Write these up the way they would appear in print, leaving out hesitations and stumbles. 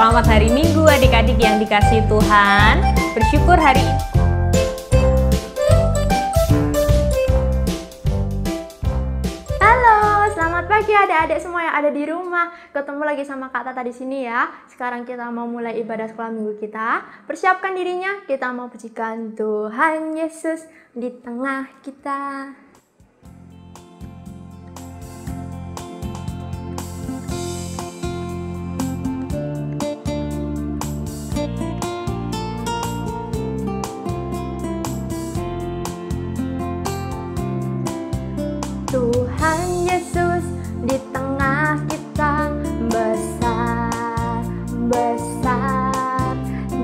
Selamat hari Minggu adik-adik yang dikasihi Tuhan. Bersyukur hari ini. Halo, selamat pagi adik-adik semua yang ada di rumah. Ketemu lagi sama Kak Tata di sini ya. Sekarang kita mau mulai ibadah sekolah minggu kita. Persiapkan dirinya, kita mau pujikan Tuhan Yesus di tengah kita. Tuhan Yesus di tengah kita besar, besar.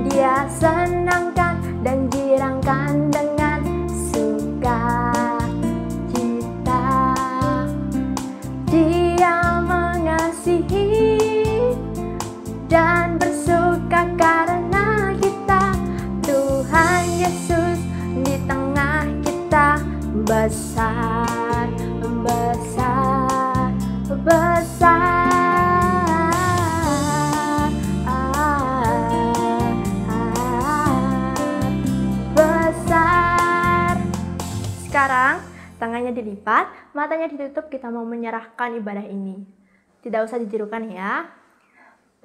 Dia senangkan dan girangkan dengan sukacita. Dia mengasihi dan bersuka karena kita. Tuhan Yesus di tengah kita besar, besar, besar, besar. Sekarang tangannya dilipat, matanya ditutup, kita mau menyerahkan ibadah ini. Tidak usah ditirukan ya.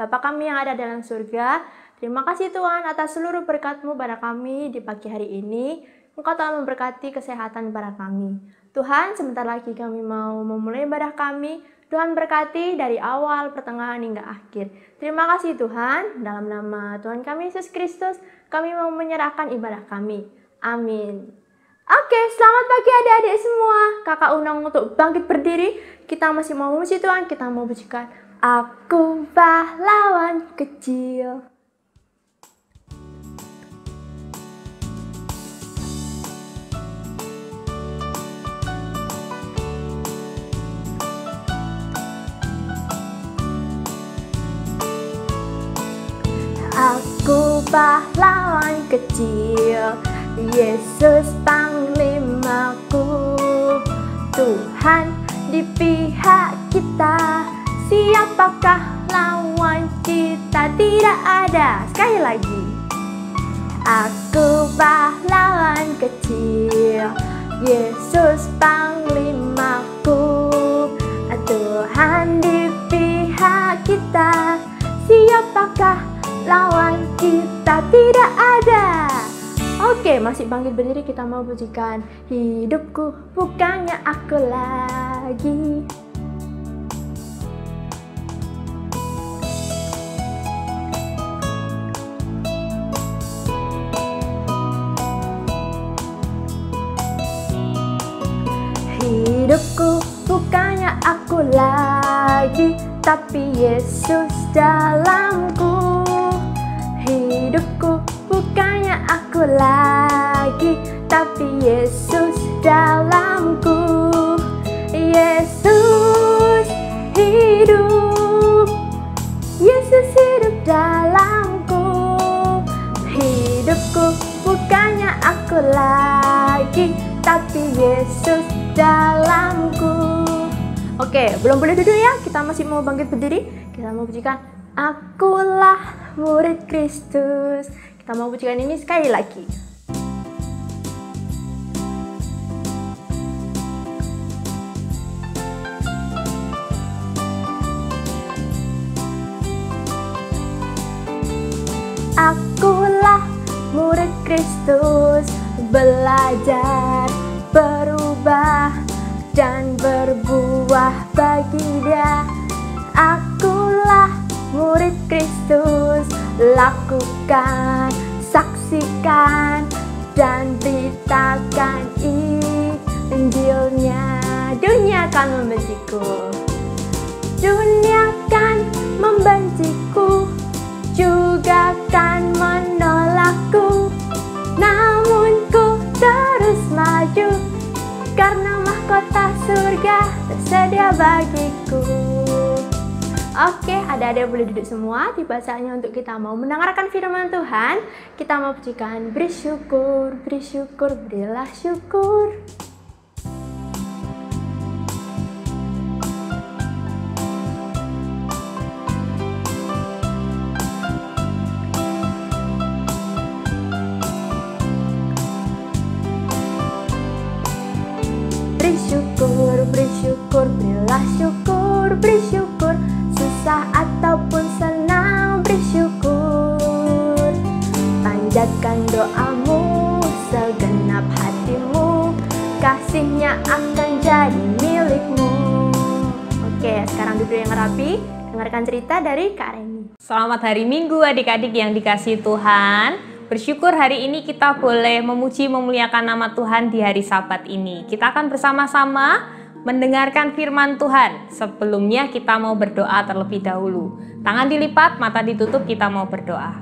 Bapa kami yang ada dalam surga, terima kasih Tuhan atas seluruh berkat-Mu pada kami di pagi hari ini. Engkau telah memberkati kesehatan pada kami. Tuhan, sebentar lagi kami mau memulai ibadah kami. Tuhan berkati dari awal, pertengahan, hingga akhir. Terima kasih Tuhan. Dalam nama Tuhan kami Yesus Kristus, kami mau menyerahkan ibadah kami. Amin. Oke, selamat pagi adik-adik semua. Kakak undang untuk bangkit berdiri. Kita masih mau memuji Tuhan, kita mau pujikan Aku pahlawan kecil. Aku pahlawan kecil, Yesus panglimaku. Tuhan di pihak kita, siapakah lawan kita? Tidak ada. Sekali lagi. Aku pahlawan kecil, Yesus panglimaku. Tuhan di pihak kita, siapakah lawan kita? Tidak ada. Oke, masih bangkit berdiri, kita mau pujikan hidupku bukannya aku lagi. Hidupku bukannya aku lagi, tapi Yesus dalamku. Hidupku bukannya aku lagi, tapi Yesus dalamku. Yesus hidup, Yesus hidup dalamku. Hidupku bukannya aku lagi, tapi Yesus dalamku. Oke, belum boleh duduk ya, kita masih mau bangkit berdiri. Kita mau pujikan Akulah murid Kristus. Kita mau pujikan ini sekali lagi. Akulah murid Kristus, belajar, berubah, dan berbuah bagi Dia. Akulah murid Kristus, lakukan, saksikan, dan beritakan Injilnya. Dunia akan membenciku, dunia akan membenciku, juga akan menolakku. Namun ku terus maju, karena mahkota surga tersedia bagiku. Oke, adik-adik boleh duduk semua. Tiba saatnya untuk kita mau mendengarkan firman Tuhan. Kita mau pujikan bersyukur, bersyukur, berilah syukur. beri syukur, berilah syukur, beri syukur, susah ataupun senang beri syukur. Panjatkan doamu, segenap hatimu, kasihnya akan jadi milikmu. Oke, sekarang duduk yang rapi, dengarkan cerita dari Kak Reni. Selamat hari Minggu adik-adik yang dikasihi Tuhan. Bersyukur hari ini kita boleh memuji memuliakan nama Tuhan di hari Sabat ini. Kita akan bersama-sama mendengarkan firman Tuhan. Sebelumnya kita mau berdoa terlebih dahulu. Tangan dilipat, mata ditutup, kita mau berdoa.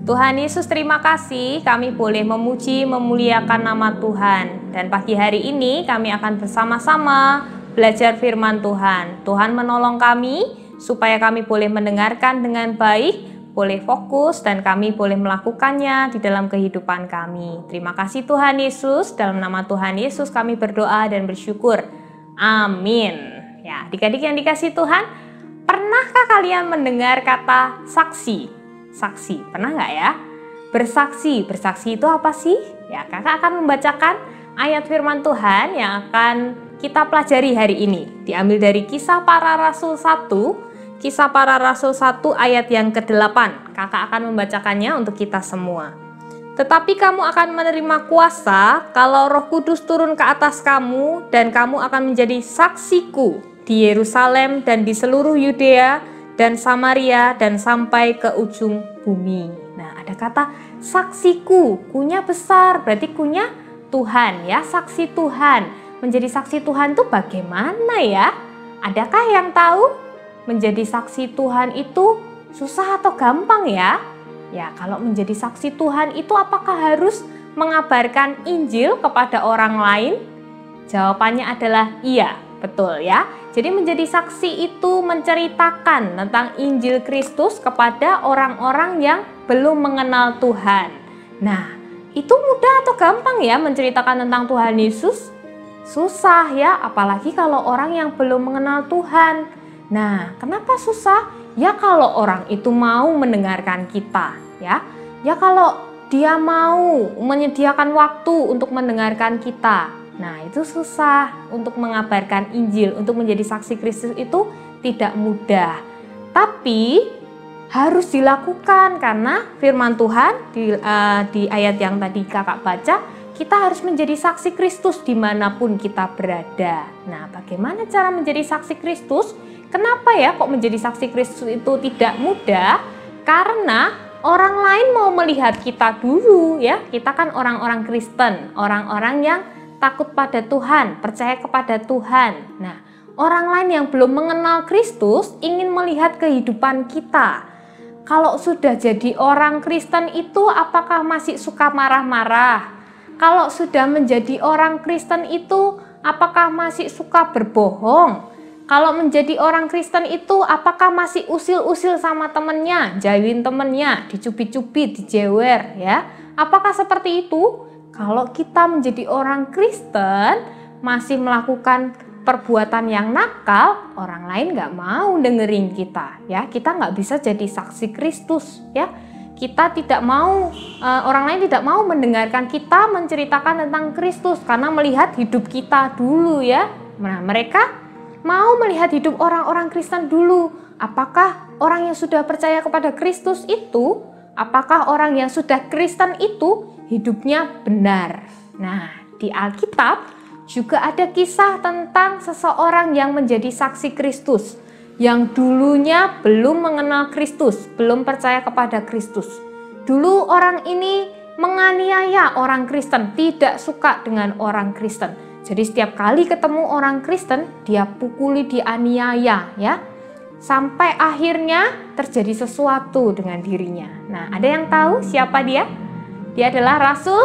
Tuhan Yesus, terima kasih kami boleh memuji memuliakan nama Tuhan. Dan pagi hari ini kami akan bersama-sama belajar firman Tuhan. Tuhan menolong kami supaya kami boleh mendengarkan dengan baik, boleh fokus, dan kami boleh melakukannya di dalam kehidupan kami. Terima kasih Tuhan Yesus, dalam nama Tuhan Yesus kami berdoa dan bersyukur. Amin. Ya, adik-adik yang dikasihi Tuhan, pernahkah kalian mendengar kata saksi? Saksi, pernah nggak ya? Bersaksi itu apa sih? Ya, kakak akan membacakan ayat firman Tuhan yang akan kita pelajari hari ini. Diambil dari Kisah Para Rasul 1, Kisah Para Rasul 1 ayat yang ke-8. Kakak akan membacakannya untuk kita semua. Tetapi kamu akan menerima kuasa kalau Roh Kudus turun ke atas kamu, dan kamu akan menjadi saksiku di Yerusalem dan di seluruh Yudea dan Samaria dan sampai ke ujung bumi. Nah, ada kata saksiku, kunya besar, berarti kunya Tuhan ya, saksi Tuhan. Menjadi saksi Tuhan itu bagaimana ya? Adakah yang tahu? Menjadi saksi Tuhan itu susah atau gampang ya? Ya, kalau menjadi saksi Tuhan itu apakah harus mengabarkan Injil kepada orang lain? Jawabannya adalah iya, betul ya. Jadi menjadi saksi itu menceritakan tentang Injil Kristus kepada orang-orang yang belum mengenal Tuhan. Nah, itu mudah atau gampang ya menceritakan tentang Tuhan Yesus? Susah ya, apalagi kalau orang yang belum mengenal Tuhan. Nah, kenapa susah? Ya kalau orang itu mau mendengarkan kita, ya. Ya kalau dia mau menyediakan waktu untuk mendengarkan kita. Nah, itu susah untuk mengabarkan Injil, untuk menjadi saksi Kristus itu tidak mudah. Tapi harus dilakukan karena firman Tuhan di ayat yang tadi kakak baca, kita harus menjadi saksi Kristus dimanapun kita berada. Nah, bagaimana cara menjadi saksi Kristus? Kenapa ya kok menjadi saksi Kristus itu tidak mudah? Karena orang lain mau melihat kita dulu ya. Kita kan orang-orang Kristen, orang-orang yang takut pada Tuhan, percaya kepada Tuhan. Nah, orang lain yang belum mengenal Kristus ingin melihat kehidupan kita. Kalau sudah jadi orang Kristen itu apakah masih suka marah-marah? Kalau sudah menjadi orang Kristen itu apakah masih suka berbohong? Kalau menjadi orang Kristen itu apakah masih usil-usil sama temennya, jahilin temennya, dicubit-cubit, dijewer ya? Apakah seperti itu? Kalau kita menjadi orang Kristen masih melakukan perbuatan yang nakal, orang lain nggak mau dengerin kita ya. Kita nggak bisa jadi saksi Kristus ya. Kita tidak mau, orang lain tidak mau mendengarkan kita menceritakan tentang Kristus karena melihat hidup kita dulu ya. Nah, mereka mau melihat hidup orang-orang Kristen dulu. Apakah orang yang sudah percaya kepada Kristus itu, apakah orang yang sudah Kristen itu hidupnya benar? Nah, di Alkitab juga ada kisah tentang seseorang yang menjadi saksi Kristus, yang dulunya belum mengenal Kristus, belum percaya kepada Kristus. Dulu orang ini menganiaya orang Kristen, tidak suka dengan orang Kristen. Jadi setiap kali ketemu orang Kristen, dia pukuli, dianiaya ya. Sampai akhirnya terjadi sesuatu dengan dirinya. Nah, ada yang tahu siapa dia? Dia adalah Rasul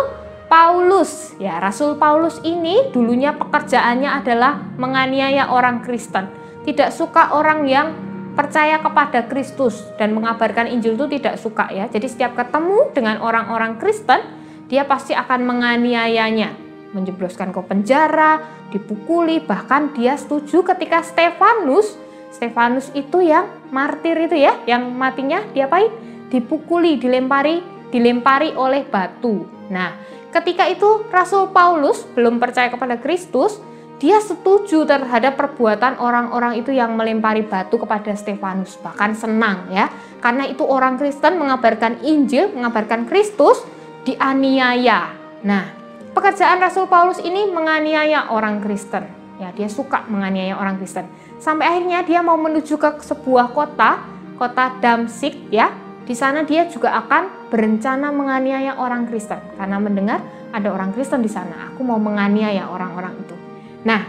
Paulus. Ya, Rasul Paulus ini dulunya pekerjaannya adalah menganiaya orang Kristen. Tidak suka orang yang percaya kepada Kristus dan mengabarkan Injil itu tidak suka ya. Jadi setiap ketemu dengan orang-orang Kristen, dia pasti akan menganiayanya, menjebloskan ke penjara, dipukuli, bahkan dia setuju ketika Stefanus itu yang martir itu ya, yang matinya diapain? Dipukuli, dilempari oleh batu. Nah, ketika itu Rasul Paulus belum percaya kepada Kristus, dia setuju terhadap perbuatan orang-orang itu yang melempari batu kepada Stefanus. Bahkan senang ya, karena itu orang Kristen mengabarkan Injil, mengabarkan Kristus dianiaya. Nah, pekerjaan Rasul Paulus ini menganiaya orang Kristen. Ya, dia suka menganiaya orang Kristen. Sampai akhirnya dia mau menuju ke sebuah kota Damsyik ya. Di sana dia juga akan berencana menganiaya orang Kristen karena mendengar ada orang Kristen di sana. Aku mau menganiaya orang-orang itu. Nah,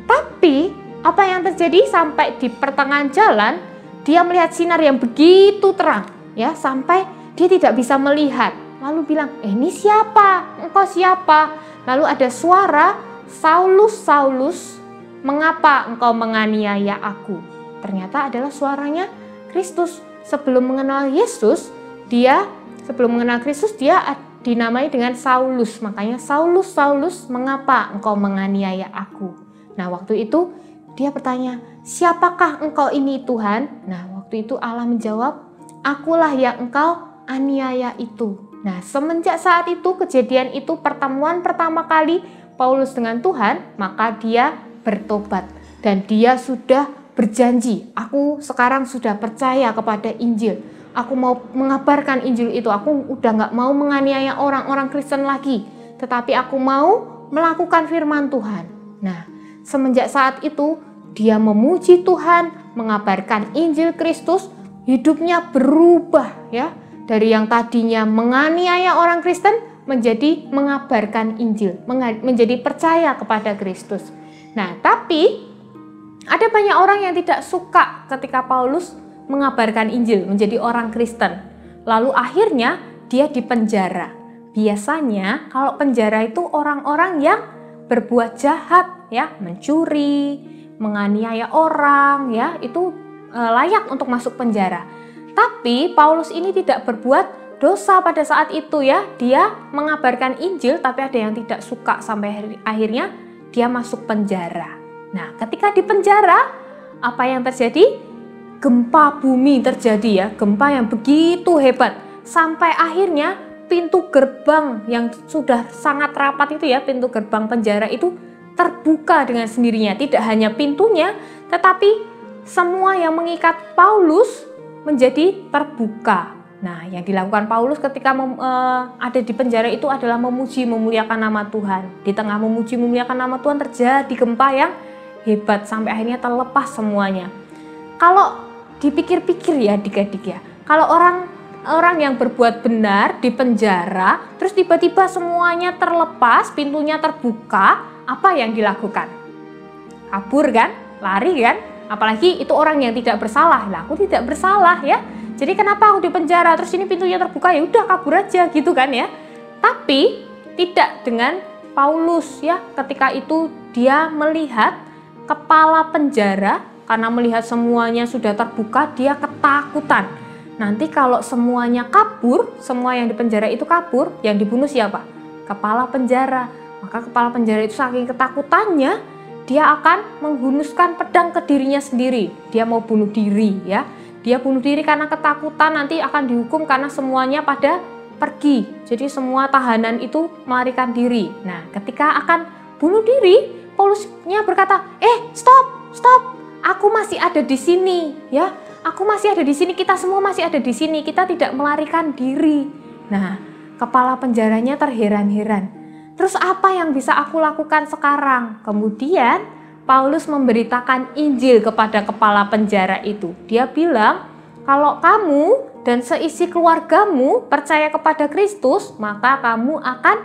tapi apa yang terjadi sampai di pertengahan jalan, dia melihat sinar yang begitu terang ya, sampai dia tidak bisa melihat. Lalu bilang, "Ini siapa? Engkau siapa?" Lalu ada suara, "Saulus, Saulus, mengapa engkau menganiaya aku?" Ternyata adalah suaranya Kristus. Sebelum mengenal Kristus, dia dinamai dengan Saulus. Makanya Saulus, Saulus, mengapa engkau menganiaya aku? Nah, waktu itu dia bertanya, "Siapakah engkau ini, Tuhan?" Nah, waktu itu Allah menjawab, "Akulah yang engkau aniaya itu." Nah, semenjak saat itu, kejadian itu, pertemuan pertama kali Paulus dengan Tuhan, maka dia bertobat. Dan dia sudah berjanji, "Aku sekarang sudah percaya kepada Injil. Aku mau mengabarkan Injil itu. Aku udah gak mau menganiaya orang-orang Kristen lagi. Tetapi aku mau melakukan firman Tuhan." Nah, semenjak saat itu, dia memuji Tuhan, mengabarkan Injil Kristus, hidupnya berubah ya. Dari yang tadinya menganiaya orang Kristen, menjadi mengabarkan Injil, menjadi percaya kepada Kristus. Nah, tapi ada banyak orang yang tidak suka ketika Paulus mengabarkan Injil, menjadi orang Kristen. Lalu akhirnya dia dipenjara. Biasanya kalau penjara itu orang-orang yang berbuat jahat ya, mencuri, menganiaya orang ya, itu layak untuk masuk penjara. Tapi Paulus ini tidak berbuat dosa pada saat itu ya. Dia mengabarkan Injil, tapi ada yang tidak suka sampai akhirnya dia masuk penjara. Nah, ketika di penjara, apa yang terjadi? Gempa bumi terjadi ya, gempa yang begitu hebat. Sampai akhirnya pintu gerbang yang sudah sangat rapat itu ya, pintu gerbang penjara itu terbuka dengan sendirinya. Tidak hanya pintunya, tetapi semua yang mengikat Paulus menjadi terbuka. Nah, yang dilakukan Paulus ketika ada di penjara itu adalah memuji, memuliakan nama Tuhan. Di tengah memuji, memuliakan nama Tuhan terjadi gempa yang hebat sampai akhirnya terlepas semuanya. Kalau dipikir-pikir ya adik-adik ya, kalau orang yang berbuat benar di penjara, terus tiba-tiba semuanya terlepas, pintunya terbuka, apa yang dilakukan? Kabur kan? Lari kan? Apalagi itu orang yang tidak bersalah. Lah, aku tidak bersalah ya. Jadi kenapa aku di penjara? Terus ini pintunya terbuka, ya udah kabur aja gitu kan ya. Tapi tidak dengan Paulus ya. Ketika itu dia melihat kepala penjara, karena melihat semuanya sudah terbuka, dia ketakutan. Nanti kalau semuanya kabur, semua yang di penjara itu kabur, yang dibunuh siapa? Kepala penjara. Maka kepala penjara itu saking ketakutannya, dia akan menghunuskan pedang ke dirinya sendiri. Dia mau bunuh diri ya. Dia bunuh diri karena ketakutan, nanti akan dihukum karena semuanya pada pergi. Jadi semua tahanan itu melarikan diri. Nah, ketika akan bunuh diri, Paulusnya berkata, stop, aku masih ada di sini ya. Aku masih ada di sini, kita semua masih ada di sini. Kita tidak melarikan diri. Nah, kepala penjaranya terheran-heran. Terus apa yang bisa aku lakukan sekarang? Kemudian Paulus memberitakan Injil kepada kepala penjara itu. Dia bilang, kalau kamu dan seisi keluargamu percaya kepada Kristus, maka kamu akan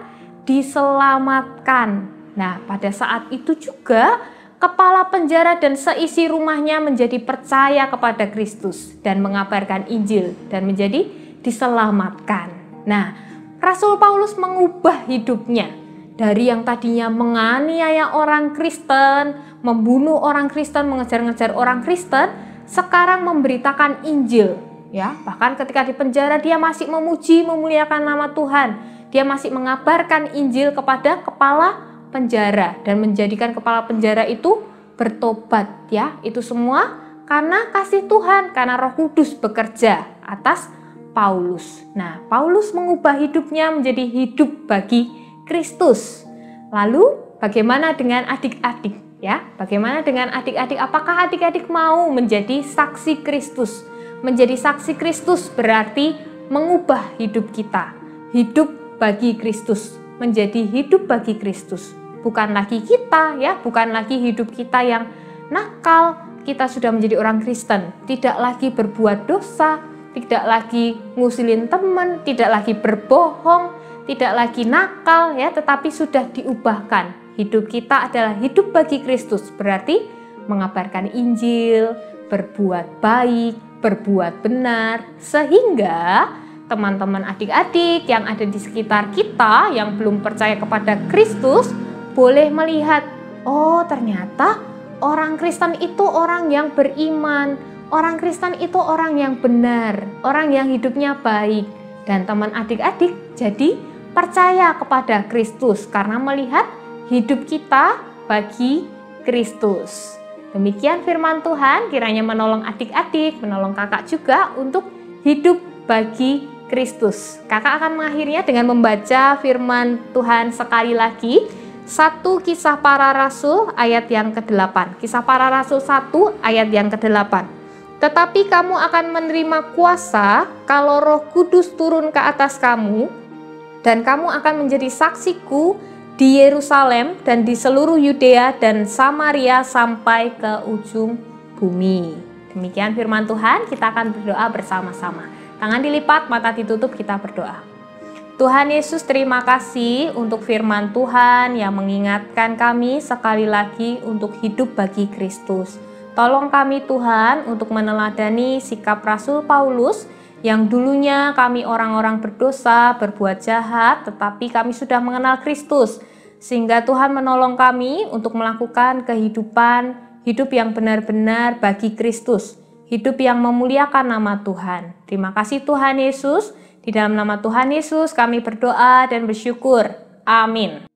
diselamatkan. Nah, pada saat itu juga kepala penjara dan seisi rumahnya menjadi percaya kepada Kristus dan mengabarkan Injil dan menjadi diselamatkan. Nah, Rasul Paulus mengubah hidupnya. Dari yang tadinya menganiaya orang Kristen, membunuh orang Kristen, mengejar-ngejar orang Kristen, sekarang memberitakan Injil. Ya, bahkan ketika di penjara dia masih memuji, memuliakan nama Tuhan. Dia masih mengabarkan Injil kepada kepala penjara dan menjadikan kepala penjara itu bertobat. Ya, itu semua karena kasih Tuhan, karena Roh Kudus bekerja atas Paulus. Nah, Paulus mengubah hidupnya menjadi hidup bagi Kristus. Lalu Bagaimana dengan adik-adik ya? Bagaimana dengan adik-adik? Apakah adik-adik mau menjadi saksi Kristus? Menjadi saksi Kristus berarti mengubah hidup kita. Hidup bagi Kristus, menjadi hidup bagi Kristus. Bukan lagi kita ya, bukan lagi hidup kita yang nakal. Kita sudah menjadi orang Kristen, tidak lagi berbuat dosa, tidak lagi ngusilin teman, tidak lagi berbohong, tidak lagi nakal ya, tetapi sudah diubahkan. Hidup kita adalah hidup bagi Kristus, berarti mengabarkan Injil, berbuat baik, berbuat benar, sehingga teman-teman adik-adik yang ada di sekitar kita yang belum percaya kepada Kristus boleh melihat, oh ternyata orang Kristen itu orang yang beriman, orang Kristen itu orang yang benar, orang yang hidupnya baik. Dan teman adik-adik jadi percaya kepada Kristus karena melihat hidup kita bagi Kristus. Demikian firman Tuhan, kiranya menolong adik-adik, menolong kakak juga untuk hidup bagi Kristus. Kakak akan mengakhirinya dengan membaca firman Tuhan sekali lagi. 1 Kisah Para Rasul ayat yang ke-8. Kisah Para Rasul 1 ayat yang ke-8. Tetapi kamu akan menerima kuasa kalau Roh Kudus turun ke atas kamu, dan kamu akan menjadi saksiku di Yerusalem dan di seluruh Yudea dan Samaria sampai ke ujung bumi. Demikian firman Tuhan, kita akan berdoa bersama-sama. Tangan dilipat, mata ditutup, kita berdoa. Tuhan Yesus, terima kasih untuk firman Tuhan yang mengingatkan kami sekali lagi untuk hidup bagi Kristus. Tolong kami Tuhan untuk meneladani sikap Rasul Paulus yang dulunya kami orang-orang berdosa, berbuat jahat, tetapi kami sudah mengenal Kristus. Sehingga Tuhan menolong kami untuk melakukan hidup yang benar-benar bagi Kristus. Hidup yang memuliakan nama Tuhan. Terima kasih Tuhan Yesus. Di dalam nama Tuhan Yesus kami berdoa dan bersyukur. Amin.